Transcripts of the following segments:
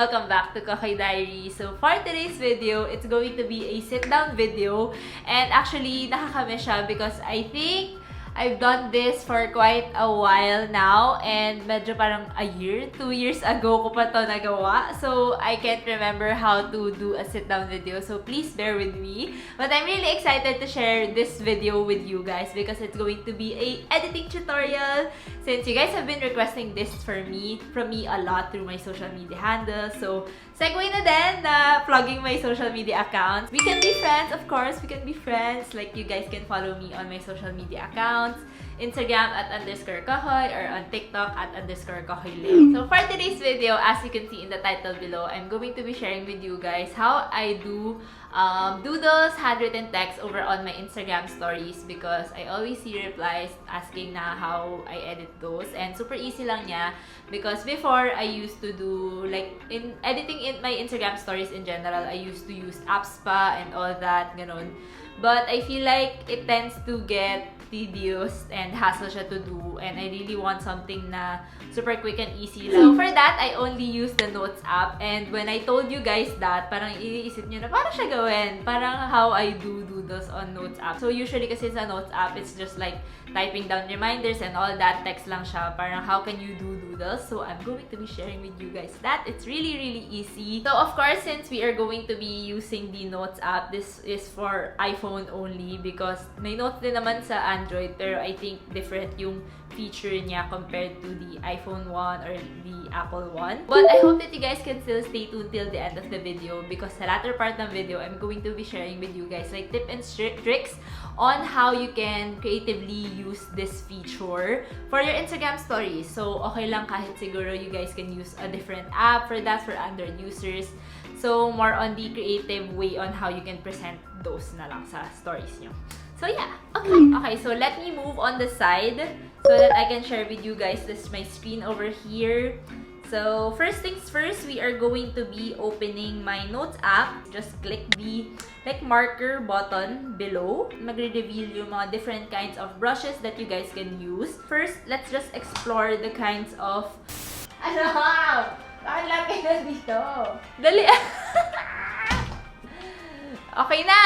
welcome back to Cocoy Diaries. So for today's video, it's going to be a sit-down video. And actually, nakakamiss siya because I think I've done this for quite a while now, and medyo parang a year, 2 years ago ko pa to nagawa. So, I can't remember how to do a sit-down video. So, please bear with me. But I'm really excited to share this video with you guys because it's going to be a editing tutorial. Since you guys have been requesting this from me a lot through my social media handles. So, segue na din na plugging my social media accounts. We can be friends, of course. We can be friends. Like, you guys can follow me on my social media accounts. Instagram at _Cocoy or on TikTok at _Cocoy. So for today's video, as you can see in the title below, I'm going to be sharing with you guys how I do doodles, handwritten text over on my Instagram stories because I always see replies asking na how I edit those, and super easy lang niya because before I used to do like in editing in my Instagram stories in general, I used to use apps pa and all that, ganon. But I feel like it tends to get tedious and hassle siya to do, and I really want something na super quick and easy lang. So for that, I only use the Notes app, and when I told you guys that, parang iisip nyo na paano siya gawin? Parang how I do doodles on Notes app. So usually kasi sa Notes app, it's just like typing down reminders and all that, text lang siya. Parang how can you do doodles? So I'm going to be sharing with you guys that. It's really, really easy. So of course, since we are going to be using the Notes app, this is for iPhone only because may notes din naman sa Android, pero I think different yung feature niya compared to the iPhone 1 or the Apple 1. But I hope that you guys can still stay tuned till the end of the video because sa latter part ng video, I'm going to be sharing with you guys like tips and tricks on how you can creatively use this feature for your Instagram stories. So, okay lang kahit siguro you guys can use a different app for that for Android users. So, more on the creative way on how you can present those na lang sa stories nyo. So yeah, okay, so let me move on the side so that I can share with you guys this my screen over here. So first things first, we are going to be opening my Notes app. Just click the like marker button below. Magre-reveal yung mga different kinds of brushes that you guys can use. First, let's just explore the kinds of ano? Ang laki na dito. Dali. Okay na.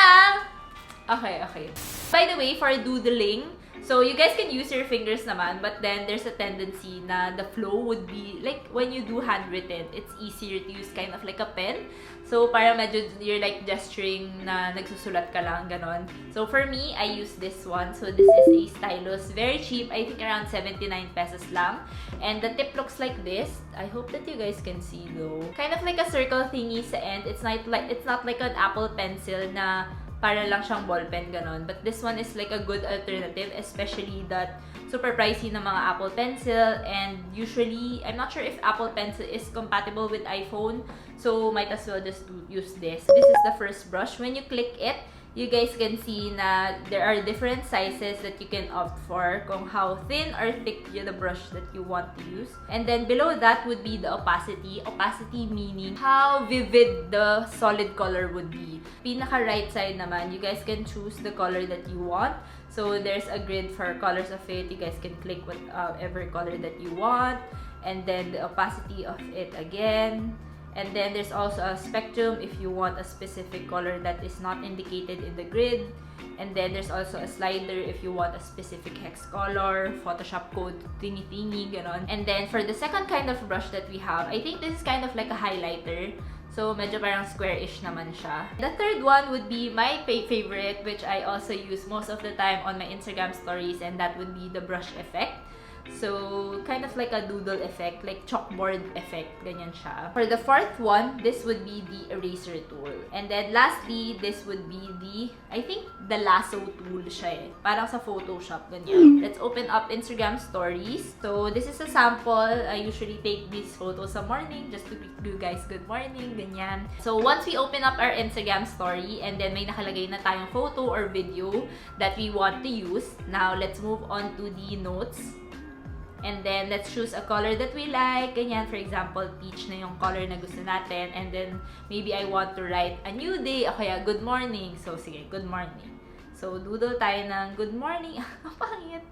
Okay. By the way, for doodling, so you guys can use your fingers naman, but then there's a tendency na the flow would be, like when you do handwritten, it's easier to use kind of like a pen. So, para medyo you're like gesturing na nagsusulat ka lang, ganon. So, for me, I use this one. So, this is a Stylus. Very cheap. I think around 79 pesos lang. And the tip looks like this. I hope that you guys can see though. Kind of like a circle thingy sa end. It's not like an Apple pencil na para lang siyang ballpen, ganon. But this one is like a good alternative, especially that super pricey na mga Apple Pencil. And usually, I'm not sure if Apple Pencil is compatible with iPhone. So, might as well just use this. This is the first brush. When you click it, you guys can see na there are different sizes that you can opt for kung how thin or thick the brush that you want to use. And then below that would be the opacity. Opacity meaning how vivid the solid color would be. Pinaka right side naman, you guys can choose the color that you want. So there's a grid for colors of it. You guys can click whatever color that you want. And then the opacity of it again. And then there's also a spectrum if you want a specific color that is not indicated in the grid. And then there's also a slider if you want a specific hex color, Photoshop code, thingy, ganon. And then for the second kind of brush that we have, I think this is kind of like a highlighter. So, medyo parang square-ish naman siya. The third one would be my favorite, which I also use most of the time on my Instagram stories, and that would be the brush effect. So, kind of like a doodle effect, like chalkboard effect, ganyan siya. For the fourth one, this would be the eraser tool. And then lastly, this would be the, I think, the lasso tool siya eh. Parang sa Photoshop, ganyan. Let's open up Instagram stories. So, this is a sample. I usually take these photos sa morning just to do guys good morning, ganyan. So, once we open up our Instagram story and then may nakalagay na tayong photo or video that we want to use, now let's move on to the notes. And then, let's choose a color that we like. Ganyan, for example, peach na yung color na gusto natin. And then, maybe I want to write a new day. O kaya, good morning. So, sige, good morning. So, doodle tayo ng good morning. Ang pangit.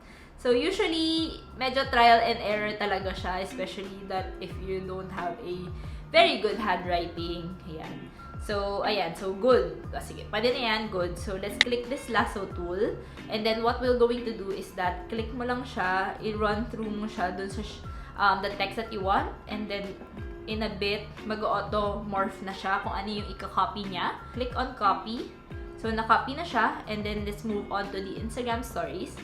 So, usually, medyo trial and error talaga siya, especially that if you don't have a very good handwriting. Ayan. So, ayan. So, good. Sige, pwede na yan. Good. So, let's click this lasso tool. And then, what we're going to do is that, click mo lang siya, i-run through mo siya dun sa the text that you want. And then, in a bit, mag-auto-morph na siya kung ano yung ika-copy niya. Click on copy. So, na-copy na siya. And then, let's move on to the Instagram stories.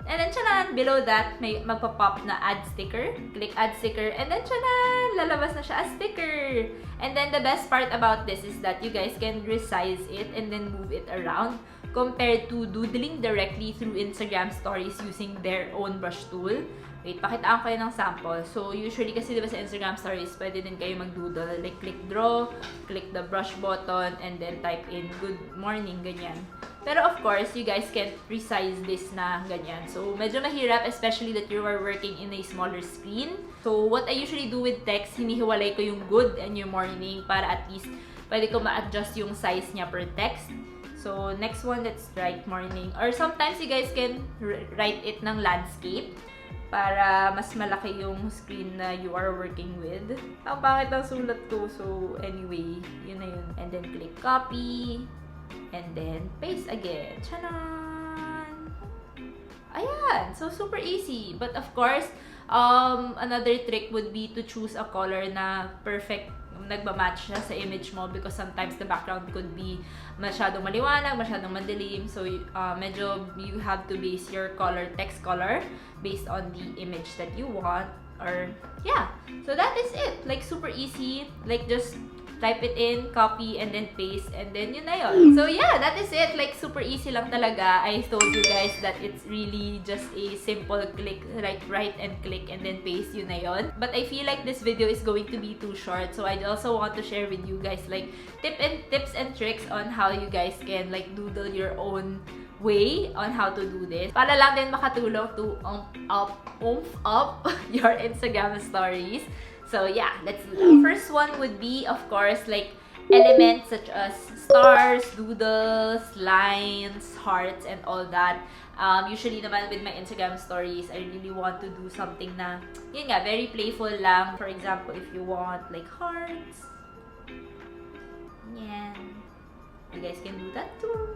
And then, tsanan, below that, may magpa-pop na add sticker. Click add sticker. And then, tsanan, lalabas na siya as sticker. And then, the best part about this is that you guys can resize it and then move it around compared to doodling directly through Instagram stories using their own brush tool. Wait, pakitaan ko kayo ng sample. So, usually kasi diba sa Instagram stories, pwede din kayo mag-doodle. Like, click draw, click the brush button, and then type in good morning, ganyan. Pero of course, you guys can resize this na ganyan. So, medyo mahirap, especially that you are working in a smaller screen. So, what I usually do with text, hinihiwalay ko yung good and yung morning para at least pwede ko ma-adjust yung size niya per text. So, next one, let's write morning. Or sometimes, you guys can write it ng landscape para mas malaki yung screen na you are working with. Ang pangit ang sulat ko. So, anyway, yun na yun. And then, click copy. And then, paste again. Tchanan! Ayan! So, super easy. But of course, another trick would be to choose a color na perfect nagmamatch siya sa image mo because sometimes the background could be masyadong maliwanag, masyadong madilim. So, medyo you have to base your color, text color, based on the image that you want. Or, yeah. So, that is it. Like, super easy. Like, just type it in, copy, and then paste, and then yun na yun. So yeah, that is it. Like, super easy lang talaga. I told you guys that it's really just a simple click, like right and click, and then paste, yun na yun. But I feel like this video is going to be too short, so I also want to share with you guys like tips and tricks on how you guys can like doodle your own way on how to do this. Para lang din makatulong to oomph up your Instagram stories. So yeah, let's do that. First one would be, of course, like elements such as stars, doodles, lines, hearts, and all that. Usually naman with my Instagram stories, I really want to do something na, yun nga, very playful lang. For example, if you want like hearts, yan. You guys can do that too.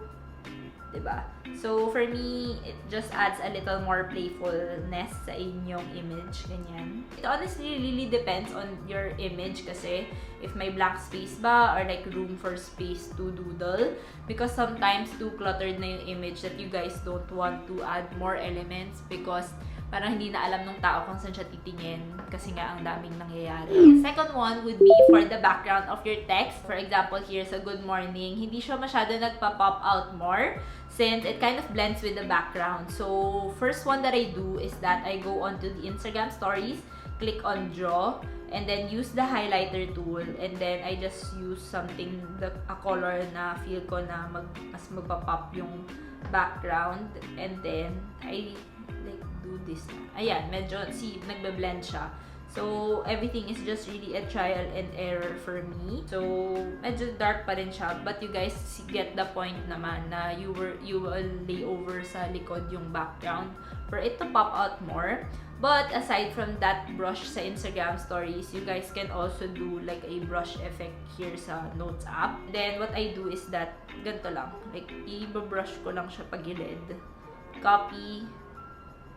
Diba? So, for me, it just adds a little more playfulness sa inyong image. Ganyan. It honestly really depends on your image kasi if may blank space ba or like room for space to doodle. Because sometimes too cluttered na yung image that you guys don't want to add more elements because parang hindi na alam ng tao kung saan siya titingin kasi nga ang daming nangyayari. The second one would be for the background of your text. For example, here sa good morning, hindi siya masyado nagpa-pop out more since it kind of blends with the background. So, first one that I do is that I go onto the Instagram stories, click on draw, and then use the highlighter tool, and then I just use something, a color na feel ko na mas magpa-pop yung background, and then I like do this. Ayan, medyo, see, nagbe-blend siya. So, everything is just really a trial and error for me. So, medyo dark pa rin siya. But you guys get the point naman na you will lay over sa likod yung background for it to pop out more. But aside from that brush sa Instagram stories, you guys can also do like a brush effect here sa Notes app. Then, what I do is that, ganito lang. Like, i-brush ko lang siya pagilid. Copy.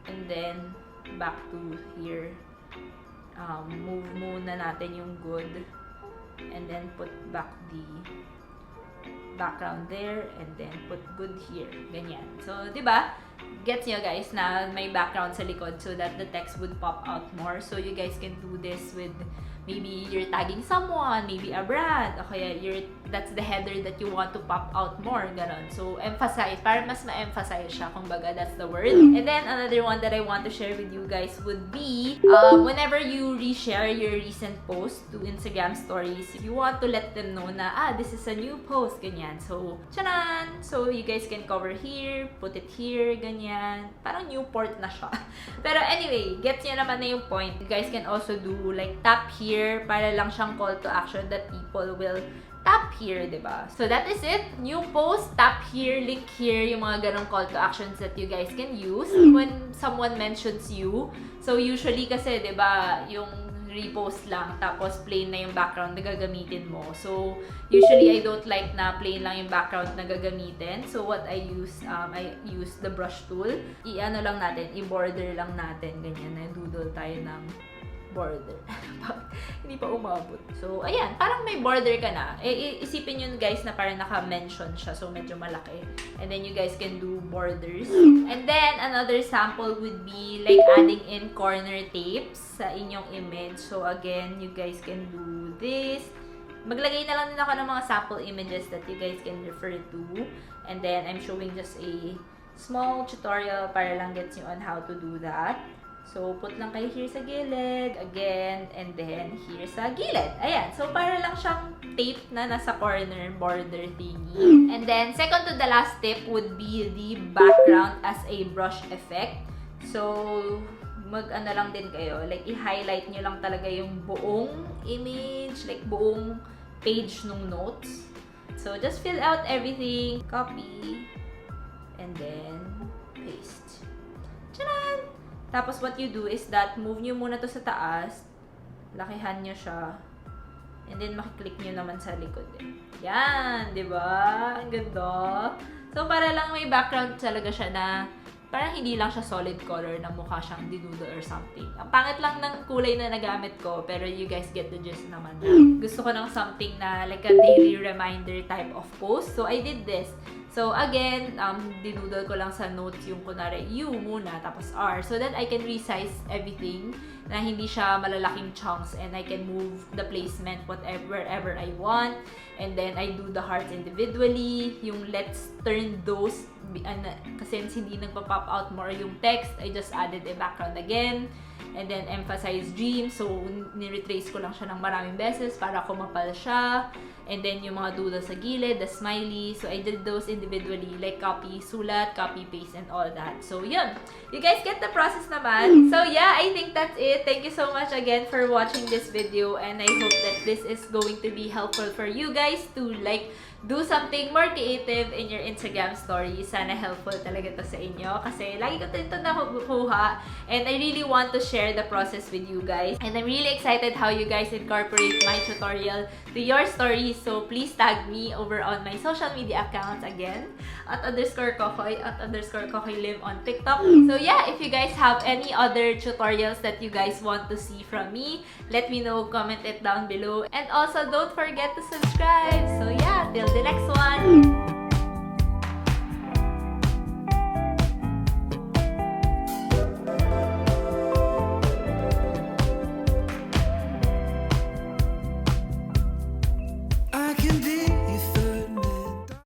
And then, back to here. Move muna natin yung good. And then, put back the background there. And then, put good here. Ganyan. So, diba? Gets nyo guys na may background sa likod so that the text would pop out more. So, you guys can do this with maybe you're tagging someone, maybe a brand, o kaya that's the header that you want to pop out more, ganon. So, emphasize, para mas ma-emphasize siya, kumbaga, that's the word. And then, another one that I want to share with you guys would be, whenever you reshare your recent post to Instagram stories, if you want to let them know na, this is a new post, ganyan. So, tchanan! So, you guys can cover here, put it here, ganyan. Parang new port na siya. Pero anyway, gets nyo naman na yung point. You guys can also do, like, tap here, para lang siyang call to action that people will tap here, diba? So that is it. New post, tap here, link here, yung mga ganong call to actions that you guys can use when someone mentions you. So usually kasi, diba, yung repost lang, tapos plain na yung background na gagamitin mo. So usually I don't like na plain lang yung background na gagamitin. So what I use the brush tool. I-ano lang natin, i-border lang natin, ganyan na doodle tayo ng border. Hindi pa umabot. So, ayan. Parang may border ka na. Isipin nyo guys na parang naka-mention siya. So, medyo malaki. And then, you guys can do borders. And then, another sample would be like adding in corner tapes sa inyong image. So, again, you guys can do this. Maglagay na lang din ako ng mga sample images that you guys can refer to. And then, I'm showing just a small tutorial para lang gets you on how to do that. So, put lang kayo here sa gilid, again, and then here sa gilid. Ayan. So, para lang siyang tape na nasa corner border thingy. And then, second to the last tip would be the background as a brush effect. So, mag-ano lang din kayo. Like, i-highlight nyo lang talaga yung buong image, like buong page nung notes. So, just fill out everything, copy, and then paste. Tcharan! Tapos, what you do is that, move nyo muna to sa taas, lakihan nyo siya, and then makiklik nyo naman sa likod. Yan! Diba? Ang ganda! So, para lang may background talaga siya na parang hindi lang siya solid color na mukha siyang dinudo or something. Ang pangit lang ng kulay na nagamit ko, pero you guys get the gist naman. Gusto ko ng something na like a daily reminder type of post. So, I did this. So, again, dinudol ko lang sa notes yung kunwari U muna, tapos R, so that I can resize everything na hindi siya malalaking chunks and I can move the placement wherever I want. And then, I do the hearts individually. Yung let's turn those, kasi hindi nagpa-pop out more yung text, I just added a background again. And then, emphasize dreams. So, ni-retrace ko lang siya ng maraming beses para kumapal siya. And then, yung mga doodle sa gilid, the smiley. So, I did those individually. Like, copy, sulat, copy, paste, and all that. So, yun. You guys get the process naman. So, yeah, I think that's it. Thank you so much again for watching this video. And I hope that this is going to be helpful for you guys to, like, do something more creative in your Instagram stories. Sana helpful talaga to sa inyo. Kasi lagi ko ito nakukuha. And I really want to share the process with you guys. And I'm really excited how you guys incorporate my tutorial to your stories. So please tag me over on my social media accounts again. @_Cocoy, @_CocoyLive on TikTok. So yeah, if you guys have any other tutorials that you guys want to see from me, let me know. Comment it down below. And also, don't forget to subscribe. So yeah, till the next